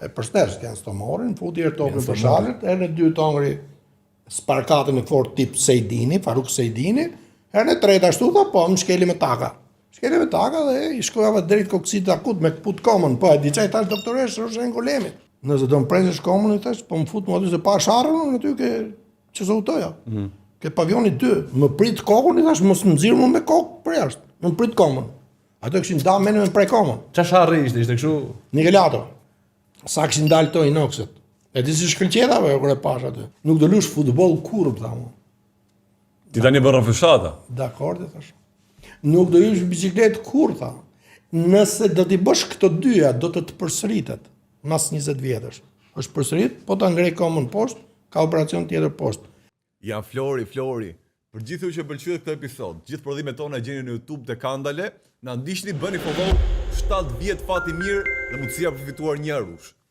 E përshtes, janë stomorin, futi topin për shalët, herën e dytë ongri sparkatën e fort tip Sejdini, Faruk Sejdini, herën e tretë ashtu tha, po, më shkeli me taka. Shkeli me taka dhe i shkojava drejt kokësit akut me këput komën, po, e di qaj tash doktoresh, është Golemit. Nëse do më presësh komën, i thash, po më fut më aty se pa sharën, në ty ke që zotoja. Ke pavioni 2, më prit kokën, i thash, mos më nxirë më me kokë për jashtë, më prit komën. Ato këshin da mene me prej komën. Qa sharri ishte kështu? Nikelato. Sa këshin dalë to inokset. E ti si shkëlqetave, kër e pash aty. Nuk do lush futbol kur, pëthamu. Ti tani bërën fëshata. Dakord, e thash. Nuk do lush biciklet kur, tha. Nëse do t'i bësh këto dyja, do të përsëritet. Mas 20 vjetësh. Është përsërit, po ta ngrej komën poshtë, ka operacion tjetër poshtë. Ja, Flori. Për gjithë që pëlqyet këtë episod, gjithë prodhimet tona gjeni në YouTube të Kandale, na ndiqni, bëni follow, 7 vjet fati mirë dhe mundësia për fituar një rush.